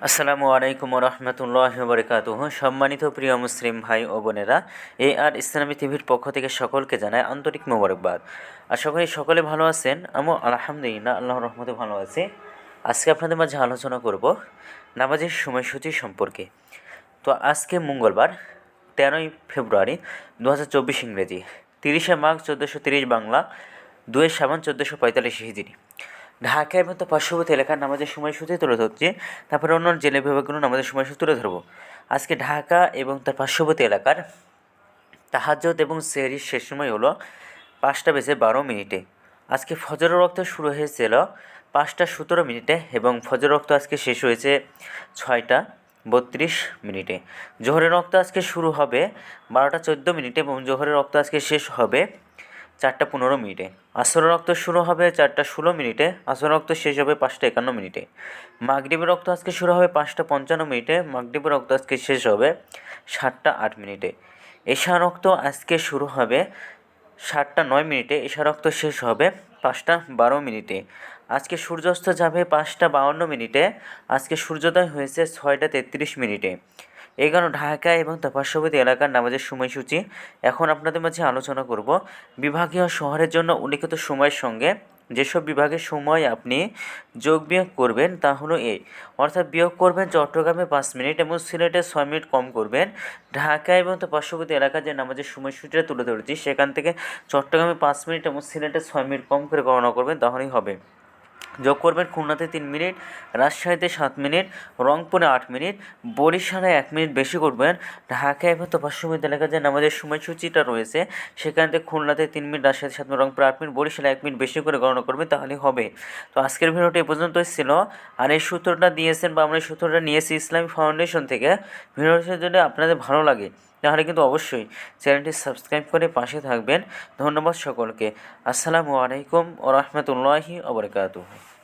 আসসালামু আলাইকুম রহমতুল্লাহ বরকাতুহ। সম্মানিত প্রিয় মুসলিম ভাই ও বোনেরা, আর ইসলামী টিভির পক্ষ থেকে সকলকে জানাই আন্তরিক মোবারকবাদ। আশা করি সকলে ভালো আছেন। আমিও আলহামদুলিল্লাহ আল্লাহর রহমতে ভালো আছি। আজকে আপনাদের মাঝে আলোচনা করব নামাজের সময়সূচি সম্পর্কে। তো আজকে মঙ্গলবার 13ই ফেব্রুয়ারি 2024 ইংরেজি, 30শে মাঘ 1430 বাংলা, 2 শ্রাবণ 1445 হিজরি। ঢাকা এবং তার পার্শ্ববর্তী এলাকার নামাজের সময়সূচি তুলে ধরছি। তারপরে অন্য জেলা বিভাগগুলো নামাজের সময়সূচি তুলে ধরবো। আজকে ঢাকা এবং তার পার্শ্ববর্তী এলাকার তাহাজ্জুদ এবং সেহরির শেষ সময় হলো 5:12। আজকে ফজরের ওয়াক্ত শুরু হয়েছিল 5:17 এবং ফজরের ওয়াক্ত আজকে শেষ হয়েছে 6:32। জোহরের ওয়াক্ত আজকে শুরু হবে 12:14 এবং জোহরের ওয়াক্ত আজকে শেষ হবে 4:15। আসরের রক্ত শুরু হবে 4:16, আসরের রক্ত শেষ হবে 5:51। মাগরিবের রক্ত আজকে শুরু হবে 5:55, মাগরিবের রক্ত আজকে শেষ হবে 7:08। এশার রক্ত আজকে শুরু হবে 7:09, এশার রক্ত শেষ হবে 5:12। আজকে সূর্যাস্ত যাবে 5:52। আজকে সূর্যোদয় হয়েছে 6:33। এই কারণে ঢাকা এবং তার পার্শ্ববর্তী এলাকার নামাজের সময়সূচি। এখন আপনাদের মাঝে আলোচনা করব বিভাগীয় শহরের জন্য উল্লিখিত সময়ের সঙ্গে যেসব বিভাগের সময় আপনি যোগ বিয়োগ করবেন তা হলো অর্থাৎ বিয়োগ করবেন চট্টগ্রামে 5 মিনিট এবং সিলেটে 6 মিনিট কম করবেন। ঢাকা এবং তার পার্শ্ববর্তী এলাকার যে নামাজের সময়সূচিটা তুলে ধরেছি সেখান থেকে চট্টগ্রামে 5 মিনিট এবং সিলেটে 6 মিনিট কম করে গণনা করবেন, তাহলেই হবে। যোগ করবেন খুলনাতে 3 মিনিট, রাজশাহীতে 7 মিনিট, রংপুরে 8 মিনিট, বরিশালে 1 মিনিট বেশি করবেন। ঢাকা এবং তার পার্শ্ববর্তী এলাকায় যে নামাজের সময়সূচিটা রয়েছে সেখান থেকে খুলনাতে 3 মিনিট, রাজশাহীতে 7 মিনিট, রংপুরে 8 মিনিট, বরিশালে 1 মিনিট বেশি করে গণনা করবেন, তাহলেই হবে। তো আজকের ভিডিওটি এ পর্যন্তই ছিল। আর এই সূত্রটা দিয়েছেন বা আমরা এই সূত্রটা নিয়েছি ইসলামিক ফাউন্ডেশন থেকে। ভিডিওটি যদি আপনাদের ভালো লাগে তাহলে কিন্তু অবশ্যই চ্যানেলটি সাবস্ক্রাইব করে পাশে থাকবেন। ধন্যবাদ সকলকে। আসসালামু আলাইকুম ওয়া রাহমাতুল্লাহি ওয়া বারাকাতুহু।